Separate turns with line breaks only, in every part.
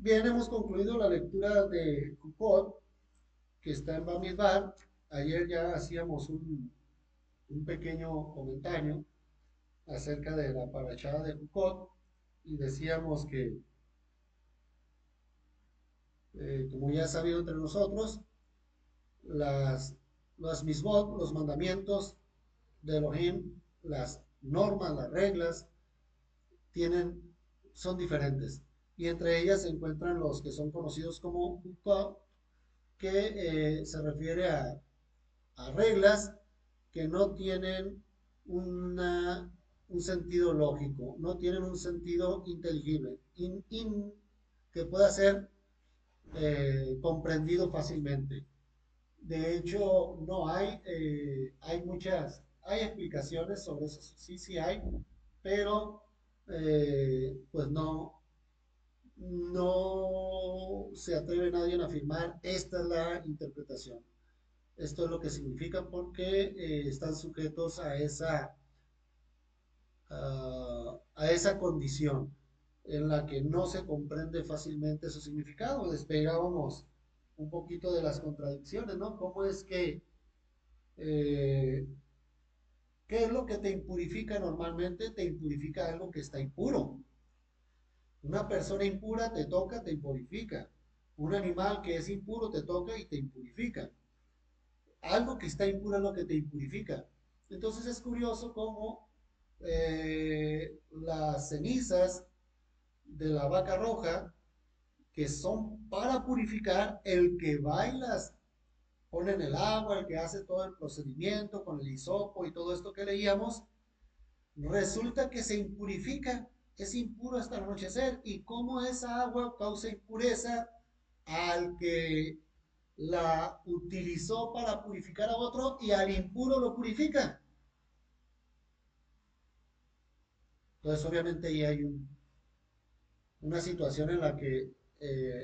Bien, hemos concluido la lectura de Sukkot, que está en Bamidbar. Ayer ya hacíamos un pequeño comentario acerca de la parashá de Sukkot y decíamos que, como ya es sabido entre nosotros, las, las misbot, los mandamientos de Elohim, las normas, las reglas, tienen, son diferentes. Y entre ellas se encuentran los que son conocidos como Sukkot, que se refiere a reglas que no tienen una, un sentido lógico, no tienen un sentido inteligible, que pueda ser comprendido fácilmente. De hecho, no hay, hay explicaciones sobre eso, sí, sí hay, pero pues no se atreve nadie a afirmar esta es la interpretación. Esto es lo que significa porque están sujetos a esa condición en la que no se comprende fácilmente su significado. Despegábamos un poquito de las contradicciones, ¿no? ¿Cómo es que, eh, qué es lo que te impurifica normalmente? Te impurifica algo que está impuro. Una persona impura te toca, te impurifica. Un animal que es impuro te toca y te impurifica. Algo que está impuro es lo que te impurifica. Entonces es curioso cómo las cenizas de la vaca roja, que son para purificar, el que va y las pone en el agua, el que hace todo el procedimiento con el hisopo y todo esto que leíamos, resulta que se impurifica, es impuro hasta el anochecer. Y cómo esa agua causa impureza al que la utilizó para purificar a otro y al impuro lo purifica. Entonces, obviamente, ahí hay una situación en la que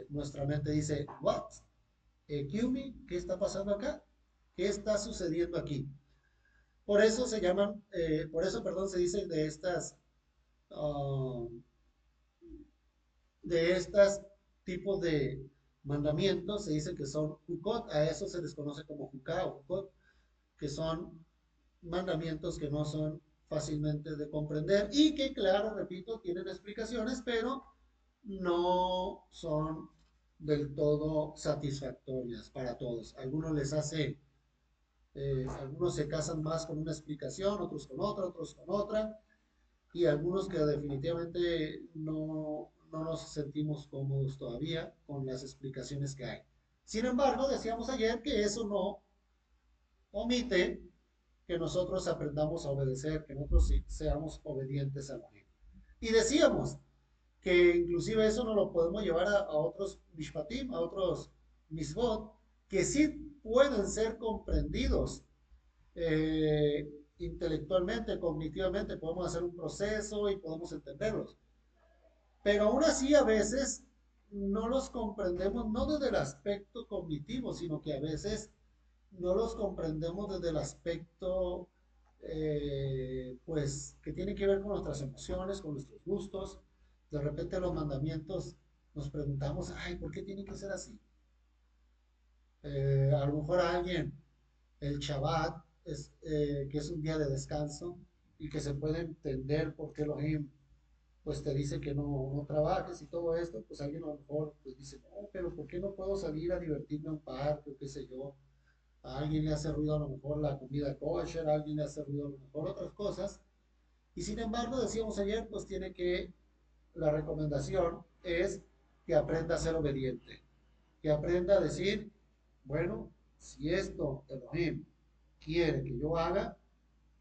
nuestra mente dice, ¿what? Kiumi, ¿qué está pasando acá? ¿Qué está sucediendo aquí? Por eso se llaman, por eso, perdón, se dicen uh, de estas tipos de mandamientos, se dice que son hukot, a eso se les conoce como huká o hukot, que son mandamientos que no son fácilmente de comprender y que, claro, repito, tienen explicaciones, pero no son del todo satisfactorias para todos. Algunos les hace, algunos se casan más con una explicación, otros con otra, y algunos que definitivamente no nos sentimos cómodos todavía con las explicaciones que hay. Sin embargo, decíamos ayer que eso no omite que nosotros aprendamos a obedecer, que nosotros seamos obedientes a la ley. Y decíamos que inclusive eso no lo podemos llevar a otros mishpatim, a otros misbot, que sí pueden ser comprendidos intelectualmente, cognitivamente, podemos hacer un proceso y podemos entenderlos. Pero aún así a veces no los comprendemos no desde el aspecto cognitivo, sino que a veces no los comprendemos desde el aspecto, pues, que tiene que ver con nuestras emociones, con nuestros gustos. De repente los mandamientos nos preguntamos, ay, ¿por qué tiene que ser así? A lo mejor a alguien, el Shabbat, que es un día de descanso y que se puede entender por qué Elohim pues te dice que no trabajes y todo esto, pues alguien a lo mejor pues dice, no, pero ¿por qué no puedo salir a divertirme a un parque o qué sé yo? A alguien le hace ruido a lo mejor la comida kosher, a alguien le hace ruido a lo mejor otras cosas. Y sin embargo, decíamos ayer, pues tiene que, la recomendación es que aprenda a ser obediente, que aprenda a decir, bueno, si esto Elohim quiere que yo haga,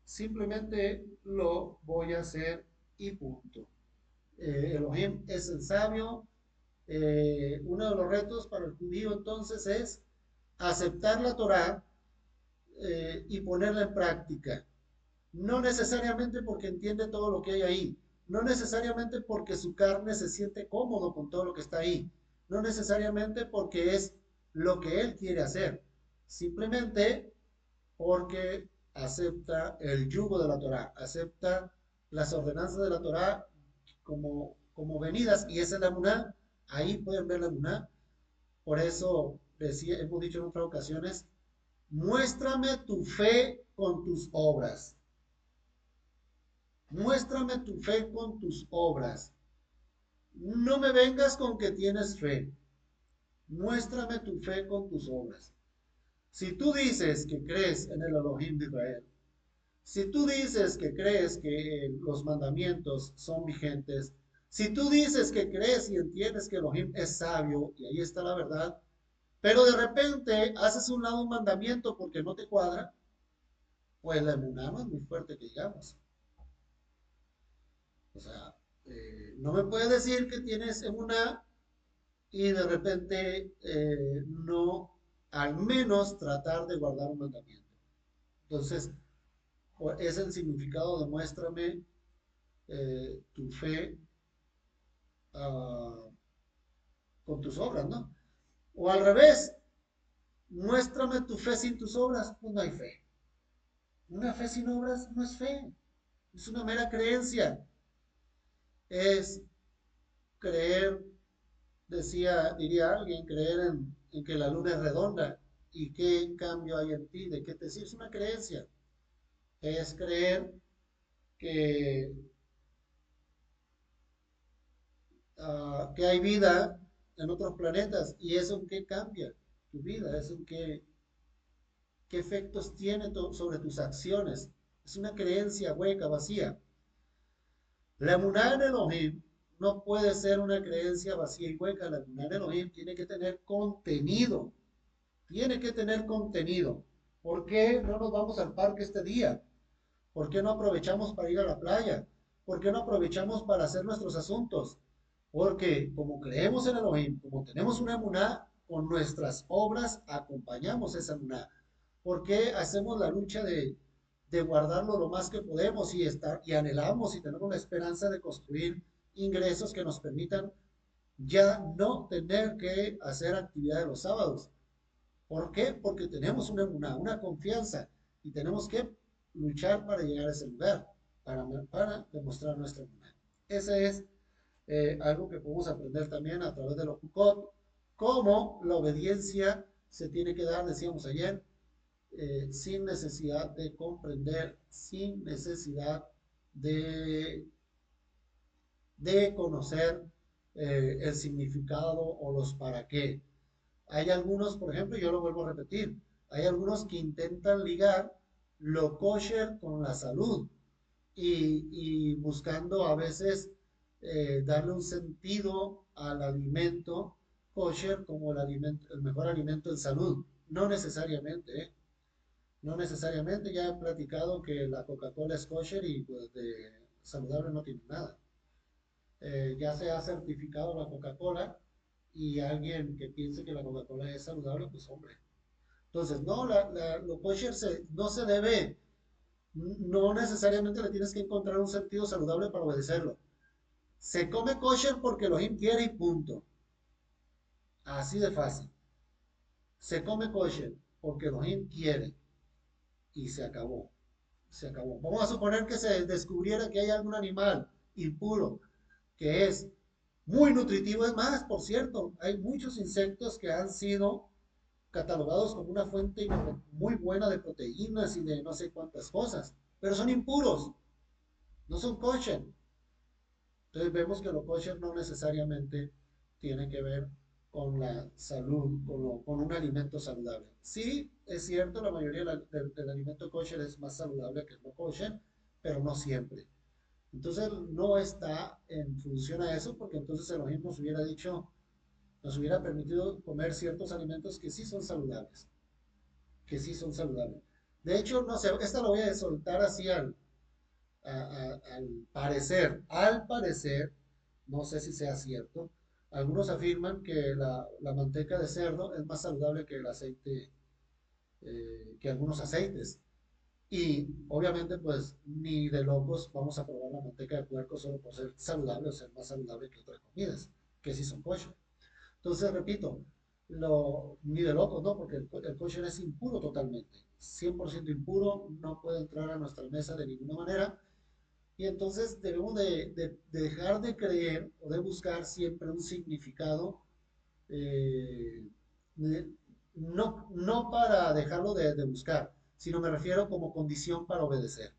simplemente lo voy a hacer y punto. Elohim es el sabio. Uno de los retos para el judío entonces es aceptar la Torah y ponerla en práctica. No necesariamente porque entiende todo lo que hay ahí, no necesariamente porque su carne se siente cómodo con todo lo que está ahí, no necesariamente porque es lo que él quiere hacer, simplemente porque acepta el yugo de la Torah, acepta las ordenanzas de la Torah como venidas, y esa es la emuná, Ahí pueden ver la emuná. Por eso decía, hemos dicho en otras ocasiones, muéstrame tu fe con tus obras. Muéstrame tu fe con tus obras. No me vengas con que tienes fe. Muéstrame tu fe con tus obras. Si tú dices que crees en el Elohim de Israel, si tú dices que crees que los mandamientos son vigentes, si tú dices que crees y entiendes que Elohim es sabio, y ahí está la verdad, pero de repente haces un lado un mandamiento porque no te cuadra, pues la emuná no es muy fuerte que digamos. O sea, no me puedes decir que tienes emuná y de repente no, al menos tratar de guardar un mandamiento. Entonces, es el significado de muéstrame tu fe uh, con tus obras, ¿no? O al revés, muéstrame tu fe sin tus obras, pues no hay fe. Una fe sin obras no es fe, es una mera creencia. Es creer, diría alguien, creer en que la luna es redonda. ¿Y qué cambio hay en ti? ¿De qué te sirve? Es una creencia. Es creer que, que hay vida en otros planetas. ¿Y eso en qué cambia tu vida? ¿Eso en qué efectos tiene sobre tus acciones? Es una creencia hueca, vacía. La emuná en Elohim no puede ser una creencia vacía y hueca. La emuná en Elohim tiene que tener contenido. Tiene que tener contenido. ¿Por qué no nos vamos al parque este día? ¿Por qué no aprovechamos para ir a la playa? ¿Por qué no aprovechamos para hacer nuestros asuntos? Porque como creemos en Elohim, como tenemos una emuná, con nuestras obras acompañamos esa emuná. ¿Por qué hacemos la lucha de guardarlo lo más que podemos y estar y anhelamos y tenemos la esperanza de construir ingresos que nos permitan ya no tener que hacer actividad de los sábados? ¿Por qué? Porque tenemos una confianza y tenemos que luchar para llegar a ese lugar, para demostrar nuestra emuná. Ese es algo que podemos aprender también a través de los Hukot, cómo la obediencia se tiene que dar, decíamos ayer, sin necesidad de comprender, sin necesidad de, de conocer el significado o los para qué. Hay algunos, por ejemplo, yo lo vuelvo a repetir, hay algunos que intentan ligar lo kosher con la salud y buscando a veces darle un sentido al alimento kosher como el mejor alimento en salud. No necesariamente, ¿eh? No necesariamente. Ya he platicado que la Coca-Cola es kosher y pues de saludable no tiene nada. Ya se ha certificado la Coca-Cola y alguien que piense que la Coca-Cola es saludable, pues hombre. Entonces, no, lo kosher no se debe, no necesariamente le tienes que encontrar un sentido saludable para obedecerlo. Se come kosher porque Elohim quiere y punto. Así de fácil. Se come kosher porque Elohim quiere y se acabó. Se acabó. Vamos a suponer que se descubriera que hay algún animal impuro que es muy nutritivo. Es más, por cierto, hay muchos insectos que han sido catalogados como una fuente muy buena de proteínas y de no sé cuántas cosas, pero son impuros, no son kosher. Entonces vemos que lo kosher no necesariamente tiene que ver con la salud, con un alimento saludable. Sí, es cierto, la mayoría del alimento kosher es más saludable que el no kosher, pero no siempre. Entonces no está en función a eso, porque entonces Elohim nos hubiera dicho, nos hubiera permitido comer ciertos alimentos que sí son saludables, que sí son saludables. De hecho, no sé, esta lo voy a soltar así al parecer, no sé si sea cierto, algunos afirman que la manteca de cerdo es más saludable que el aceite, que algunos aceites. Y obviamente, pues ni de locos vamos a probar la manteca de puerco solo por ser saludable o ser más saludable que otras comidas, que sí son kosher. Entonces, repito, ni de locos, ¿no? Porque el kosher es impuro totalmente, 100% impuro, no puede entrar a nuestra mesa de ninguna manera. Y entonces debemos de dejar de creer o de buscar siempre un significado, eh, de- no para dejarlo de buscar, sino me refiero como condición para obedecer.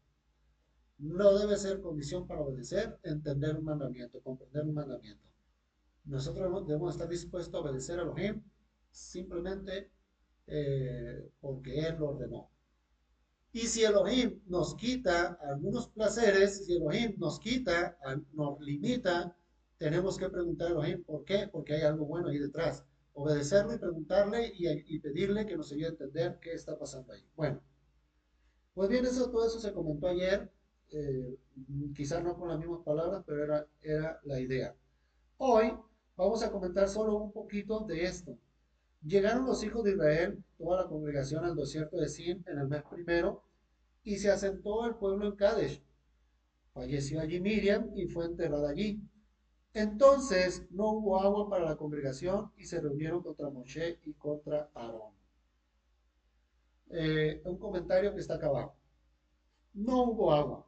No debe ser condición para obedecer entender un mandamiento, comprender un mandamiento. Nosotros debemos estar dispuestos a obedecer a Elohim simplemente porque Él lo ordenó. Y si Elohim nos quita algunos placeres, si Elohim nos quita, nos limita, tenemos que preguntar a Elohim por qué, porque hay algo bueno ahí detrás. Obedecerlo y preguntarle y pedirle que nos ayude a entender qué está pasando ahí. Bueno, pues bien, todo eso se comentó ayer, eh, quizás no con las mismas palabras, pero era la idea. Hoy vamos a comentar solo un poquito de esto. Llegaron los hijos de Israel, toda la congregación al desierto de Sin en el mes primero, y se asentó el pueblo en Kadesh. Falleció allí Miriam y fue enterrada allí. Entonces no hubo agua para la congregación y se reunieron contra Moshe y contra Aarón. Un comentario que está acá abajo. No hubo agua.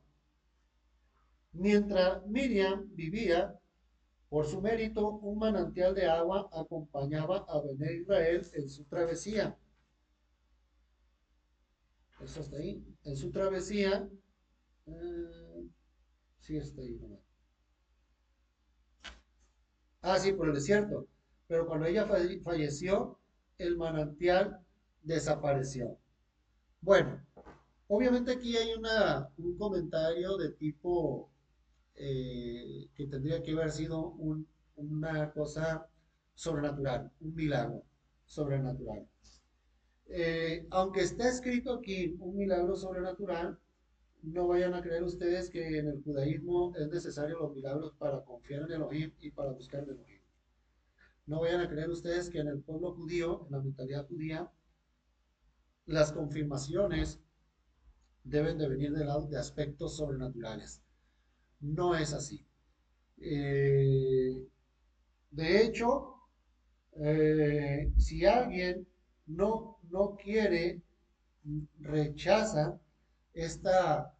Mientras Miriam vivía, por su mérito, un manantial de agua acompañaba a Bené Israel en su travesía. Eso está ahí. En su travesía, eh, sí está ahí. ¿No? Ah, sí, por el desierto. Pero cuando ella falleció, el manantial desapareció. Bueno, obviamente aquí hay un comentario de tipo que tendría que haber sido una cosa sobrenatural, un milagro sobrenatural. Aunque está escrito aquí un milagro sobrenatural, no vayan a creer ustedes que en el judaísmo es necesario los milagros para confiar en Elohim y para buscar en Elohim. No vayan a creer ustedes que en el pueblo judío, en la mentalidad judía, las confirmaciones deben de venir de aspectos sobrenaturales. No es así. Eh, de hecho, si alguien no quiere, rechaza esta,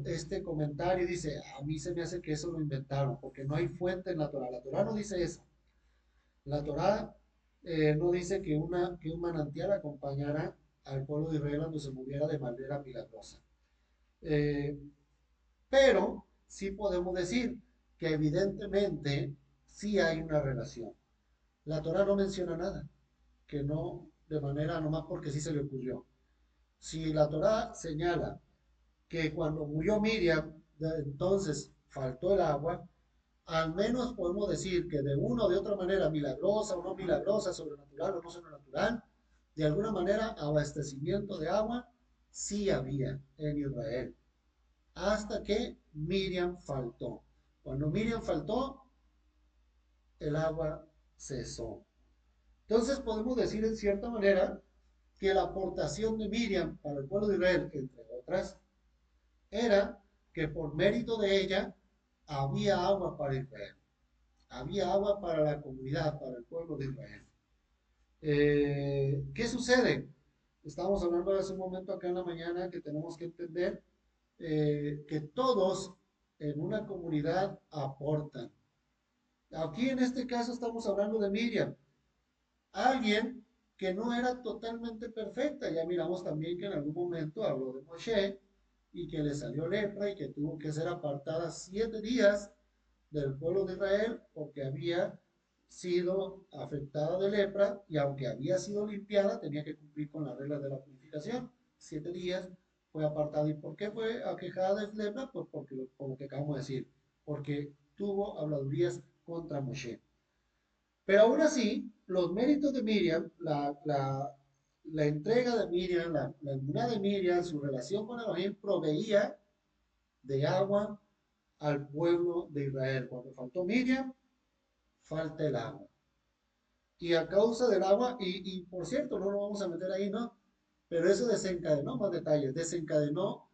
este comentario y dice, a mí se me hace que eso lo inventaron, porque no hay fuente en la Torah. La Torah no dice eso. La Torá no dice que un manantial acompañara al pueblo de Israel cuando se moviera de manera milagrosa. Eh, pero sí podemos decir que evidentemente sí hay una relación. La Torá no menciona nada, que no de manera nomás porque sí se le ocurrió. Si la Torá señala que cuando murió Miriam, entonces faltó el agua, al menos podemos decir que de una o de otra manera, milagrosa o no milagrosa, sobrenatural o no sobrenatural, de alguna manera abastecimiento de agua sí había en Israel, hasta que Miriam faltó. Cuando Miriam faltó, el agua cesó. Entonces podemos decir en cierta manera que la aportación de Miriam para el pueblo de Israel, entre otras, era que por mérito de ella había agua para Israel. Había agua para la comunidad, para el pueblo de Israel. ¿Qué sucede? Estábamos hablando hace un momento acá en la mañana que tenemos que entender que todos en una comunidad aportan. Aquí en este caso estamos hablando de Miriam, alguien que no era totalmente perfecta. Ya miramos también que en algún momento habló de Moshe y que le salió lepra y que tuvo que ser apartada 7 días del pueblo de Israel porque había sido afectada de lepra y aunque había sido limpiada, tenía que cumplir con las reglas de la purificación. 7 días fue apartada. ¿Y por qué fue aquejada de lepra? Pues porque, como que acabamos de decir, porque tuvo habladurías contra Moshe. Pero aún así, los méritos de Miriam, la entrega de Miriam, la emuná de Miriam, su relación con Elohim proveía de agua al pueblo de Israel. Cuando faltó Miriam, falta el agua. Y a causa del agua, y por cierto, no lo vamos a meter ahí, ¿no? Pero eso desencadenó más detalles, desencadenó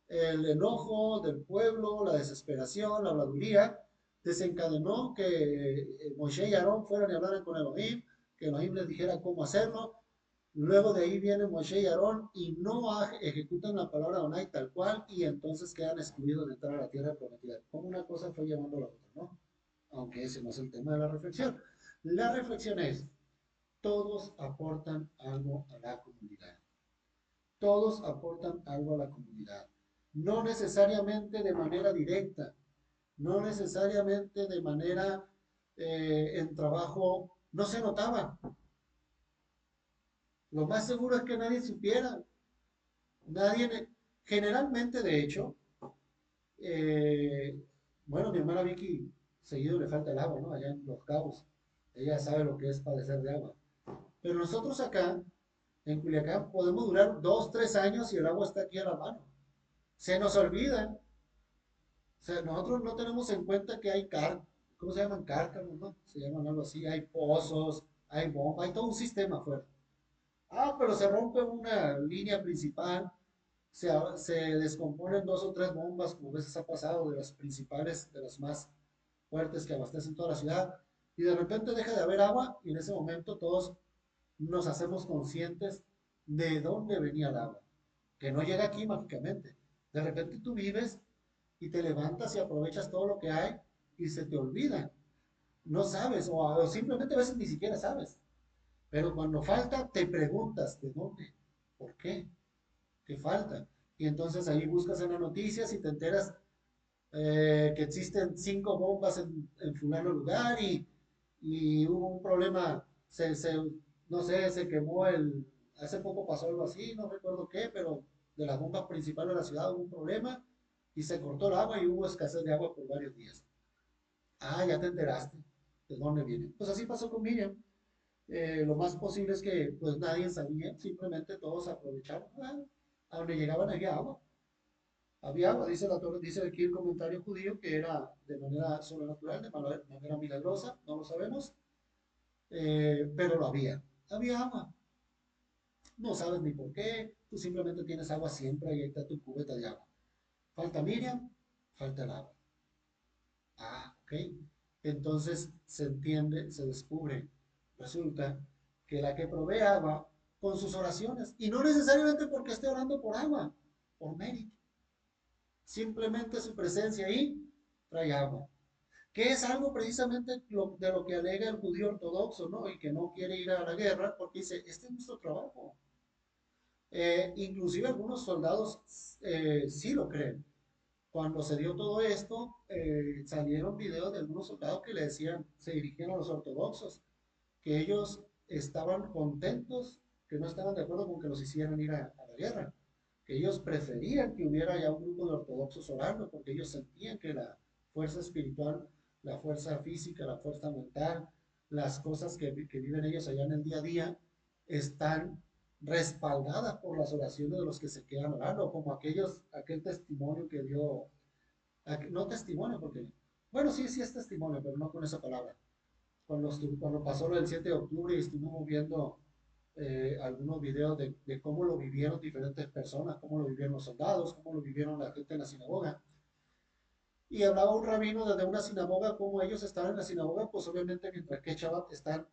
el enojo del pueblo, la desesperación, la habladuría, desencadenó que Moshe y Aarón fueran y hablaran con Elohim, que Elohim les dijera cómo hacerlo, Luego de ahí viene Moshe y Aarón y no ejecutan la palabra de Adonai tal cual y entonces quedan excluidos de entrar a la tierra prometida. Como una cosa fue llevando a la otra, ¿no? Aunque ese no es el tema de la reflexión. La reflexión es, todos aportan algo a la comunidad. Todos aportan algo a la comunidad. No necesariamente de manera directa, no necesariamente de manera en trabajo, no se notaba. Lo más seguro es que nadie supiera. Nadie, generalmente de hecho, eh, bueno, mi hermana Vicky seguido le falta el agua, ¿no? Allá en Los Cabos. Ella sabe lo que es padecer de agua. Pero nosotros acá, en Culiacán, podemos durar 2, 3 años y el agua está aquí a la mano. Se nos olvida. O sea, nosotros no tenemos en cuenta que hay ¿cómo se llaman? Cárcanos, ¿no? Se llaman algo así. Hay pozos, hay bombas, hay todo un sistema afuera. Ah, pero se rompe una línea principal, se descomponen 2 o 3 bombas, como a veces ha pasado, de las principales, de las más fuertes que abastecen toda la ciudad, y de repente deja de haber agua y en ese momento todos nos hacemos conscientes de dónde venía el agua, que no llega aquí mágicamente. De repente tú vives y te levantas y aprovechas todo lo que hay y se te olvida. No sabes o simplemente a veces ni siquiera sabes. Pero cuando falta, te preguntas de dónde, por qué, qué falta. Y entonces ahí buscas en las noticias y te enteras que existen 5 bombas en fulano lugar y hubo un problema, no sé, se quemó hace poco pasó algo así, no recuerdo qué, pero de las bombas principales de la ciudad hubo un problema y se cortó el agua y hubo escasez de agua por varios días. Ah, ya te enteraste de dónde viene. Pues así pasó con Miriam. Lo más posible es que pues nadie sabía, simplemente todos aprovechaban. A donde llegaban había agua. Había agua, dice la Torre, dice aquí el comentario judío que era de manera sobrenatural, de manera milagrosa, no lo sabemos, pero lo había. Había agua. No sabes ni por qué, tú simplemente tienes agua siempre y ahí está tu cubeta de agua. Falta Miriam, falta el agua. Ah, ok. Entonces se entiende, se descubre, resulta que la que provee agua con sus oraciones, y no necesariamente porque esté orando por agua, por mérito. Simplemente su presencia ahí trae agua. Que es algo precisamente de lo que alega el judío ortodoxo, ¿no? Y que no quiere ir a la guerra porque dice, este es nuestro trabajo. Inclusive algunos soldados sí lo creen. Cuando se dio todo esto, salieron videos de algunos soldados que le decían, se dirigían a los ortodoxos, que ellos estaban contentos, que no estaban de acuerdo con que los hicieran ir a la guerra, que ellos preferían que hubiera ya un grupo de ortodoxos orando, porque ellos sentían que la fuerza espiritual, la fuerza física, la fuerza mental, las cosas que viven ellos allá en el día a día, están respaldadas por las oraciones de los que se quedan orando, como aquel testimonio que dio, no testimonio, porque, bueno, sí, sí es testimonio, pero no con esa palabra. Cuando pasó lo del 7 de octubre y estuvimos viendo algunos videos de cómo lo vivieron diferentes personas, cómo lo vivieron los soldados, cómo lo vivieron la gente en la sinagoga. Y hablaba un rabino desde una sinagoga, cómo ellos estaban en la sinagoga, pues obviamente mientras que Shabbat están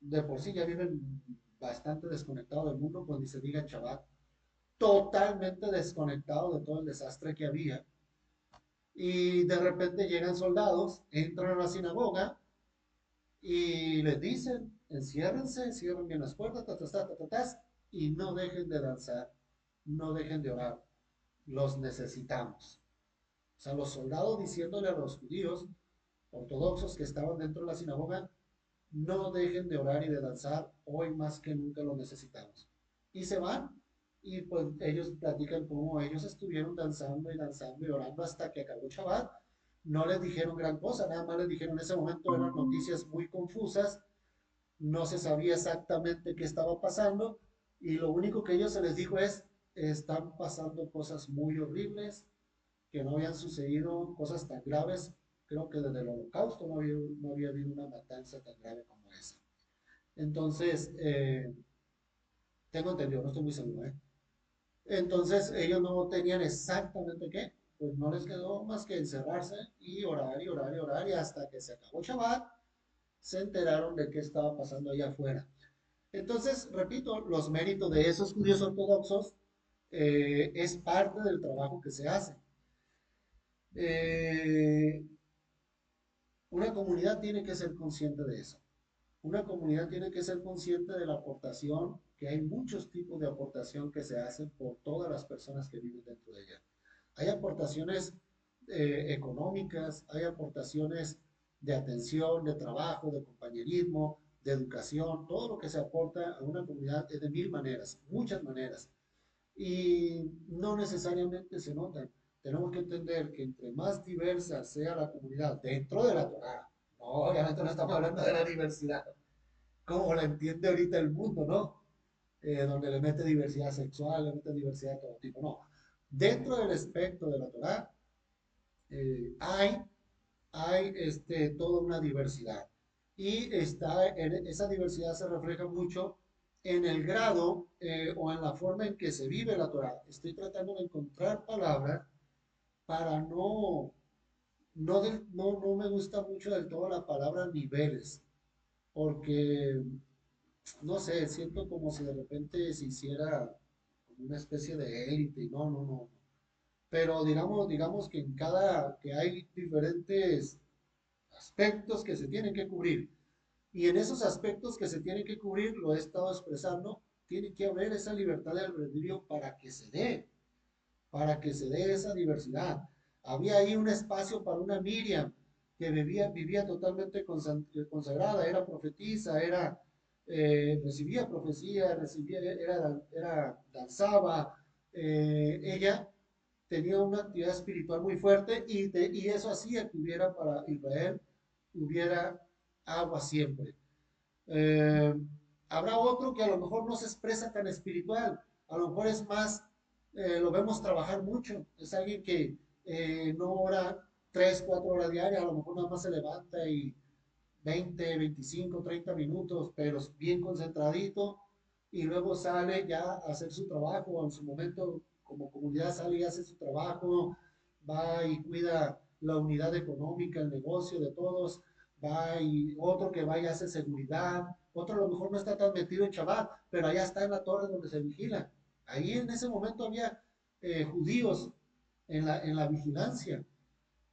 de por sí ya viven bastante desconectados del mundo, pues ni se diga Shabbat, totalmente desconectados de todo el desastre que había. Y de repente llegan soldados, entran a la sinagoga y les dicen, enciérrense, cierren bien las puertas, y no dejen de danzar, no dejen de orar, los necesitamos. O sea, los soldados diciéndole a los judíos ortodoxos que estaban dentro de la sinagoga, no dejen de orar y de danzar, hoy más que nunca lo necesitamos. Y se van, y pues ellos platican cómo ellos estuvieron danzando y danzando y orando hasta que acabó Shabbat. No les dijeron gran cosa, nada más les dijeron en ese momento eran noticias muy confusas, no se sabía exactamente qué estaba pasando y lo único que ellos se les dijo es, están pasando cosas muy horribles, que no habían sucedido cosas tan graves, creo que desde el holocausto no había habido una matanza tan grave como esa. Entonces, tengo entendido, no estoy muy seguro, ¿eh? Entonces ellos no tenían exactamente qué, pues no les quedó más que encerrarse y orar y orar y orar y hasta que se acabó Shabbat se enteraron de qué estaba pasando allá afuera. Entonces, repito, los méritos de esos judíos ortodoxos es parte del trabajo que se hace. Eh, una comunidad tiene que ser consciente de eso. Una comunidad tiene que ser consciente de la aportación, que hay muchos tipos de aportación que se hacen por todas las personas que viven dentro de ella. Hay aportaciones económicas, hay aportaciones de atención, de trabajo, de compañerismo, de educación, todo lo que se aporta a una comunidad es de mil maneras, muchas maneras, y no necesariamente se notan. Tenemos que entender que entre más diversa sea la comunidad dentro de la Torah, no, obviamente no estamos hablando de la diversidad, como la entiende ahorita el mundo, ¿no? Donde le mete diversidad sexual, le mete diversidad de todo tipo, no. Dentro del espectro de la Torah eh, hay, hay toda una diversidad. Y esa diversidad se refleja mucho en el grado o en la forma en que se vive la Torah. Estoy tratando de encontrar palabras para no me gusta mucho del todo la palabra niveles, porque no sé, siento como si de repente se hiciera como una especie de élite, y no. Pero digamos que que hay diferentes aspectos que se tienen que cubrir. Y en esos aspectos que se tienen que cubrir, lo he estado expresando, tiene que haber esa libertad de albedrío para que se dé esa diversidad. Había ahí un espacio para una Miriam que vivía totalmente consagrada, era profetisa, recibía profecía, danzaba. Ella tenía una actividad espiritual muy fuerte y eso hacía que hubiera para Israel, hubiera agua siempre. Eh, Habrá otro que a lo mejor no se expresa tan espiritual, a lo mejor es más, lo vemos trabajar mucho, es alguien que no ora 3, 4 horas diarias, a lo mejor nada más se levanta y 20, 25, 30 minutos, pero bien concentradito, y luego sale ya a hacer su trabajo, o en su momento como comunidad sale y hace su trabajo, va y cuida la unidad económica, el negocio de todos, va y otro que va y hace seguridad, otro a lo mejor no está tan metido en Shabbat, pero allá está en la torre donde se vigila. Ahí en ese momento había judíos en la vigilancia,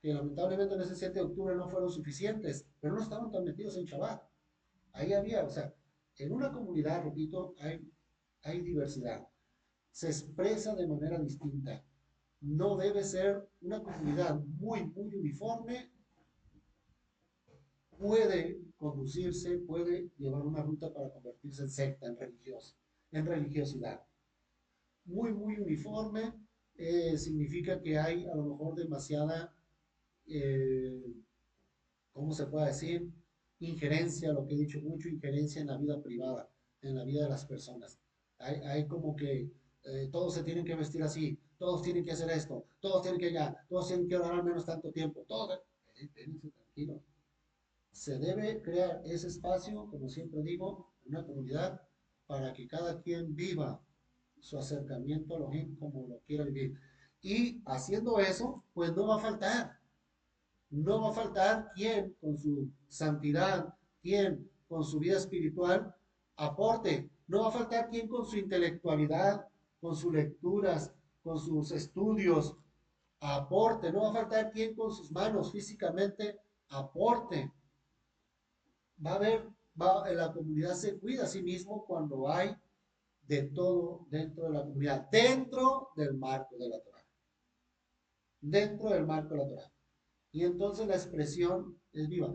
que lamentablemente en ese 7 de octubre no fueron suficientes, pero no estaban tan metidos en Shabbat. Ahí había, o sea, en una comunidad, repito, hay diversidad. Se expresa de manera distinta. No debe ser una comunidad muy uniforme, puede conducirse, puede llevar una ruta para convertirse en secta, en religiosidad. Muy uniforme significa que hay a lo mejor demasiada eh, ¿cómo se puede decir? Injerencia, lo que he dicho mucho, injerencia en la vida privada, en la vida de las personas. Hay como que todos se tienen que vestir así, todos tienen que hacer esto, todos tienen que allá, todos tienen que orar al menos tanto tiempo, todos. Espérense tranquilo. Se debe crear ese espacio, como siempre digo, una comunidad para que cada quien viva su acercamiento a Elohim como lo quiera vivir. Y haciendo eso, pues no va a faltar quien con su santidad, quien con su vida espiritual aporte. No va a faltar quien con su intelectualidad, con sus lecturas, con sus estudios aporte. No va a faltar quien con sus manos físicamente aporte. Va a haber, la comunidad se cuida a sí mismo cuando hay de todo dentro de la comunidad, dentro del marco de la Torah. Dentro del marco de la Torah. Y entonces la expresión es viva.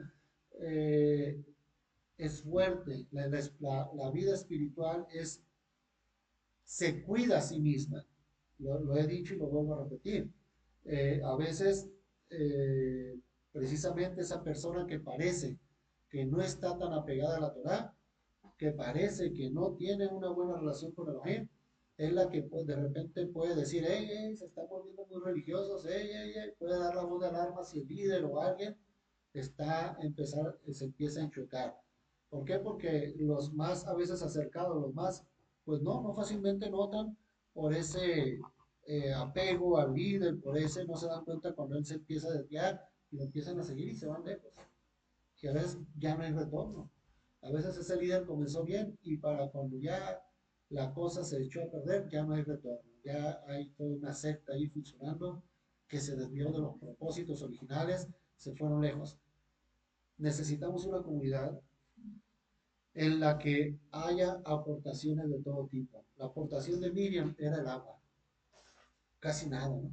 Eh, es fuerte, la vida espiritual se cuida a sí misma. Lo he dicho y lo vuelvo a repetir. A veces, eh, precisamente esa persona que parece que no está tan apegada a la Torah, que parece que no tiene una buena relación con Elohim, es la que pues, de repente puede decir, se están volviendo muy religiosos, puede dar la voz de alarma si el líder o alguien se empieza a enchocar. ¿Por qué? Porque los más a veces acercados, los más, pues no fácilmente notan por ese apego al líder, por ese no se dan cuenta cuando él se empieza a desviar y lo empiezan a seguir y se van lejos. Que a veces ya no hay retorno. A veces ese líder comenzó bien y para cuando ya la cosa se echó a perder, ya no hay retorno. Ya hay toda una secta ahí funcionando que se desvió de los propósitos originales, se fueron lejos. Necesitamos una comunidad en la que haya aportaciones de todo tipo. La aportación de Miriam era el agua, casi nada, ¿no?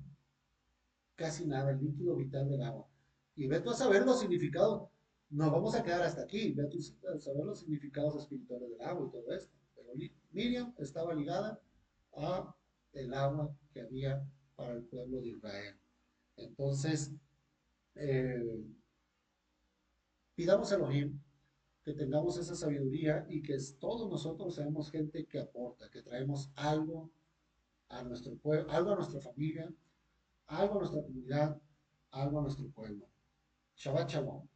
Casi nada, el líquido vital del agua. Y ve tú a saber los significados. Nos vamos a quedar hasta aquí, ve tú a saber los significados espirituales del agua y todo esto. Pero Miriam estaba ligada a el agua que había para el pueblo de Israel. Entonces, eh, pidamos a Elohim que tengamos esa sabiduría y que todos nosotros seamos gente que aporta, que traemos algo a nuestro pueblo, algo a nuestra familia, algo a nuestra comunidad, algo a nuestro pueblo. Shabbat Shalom.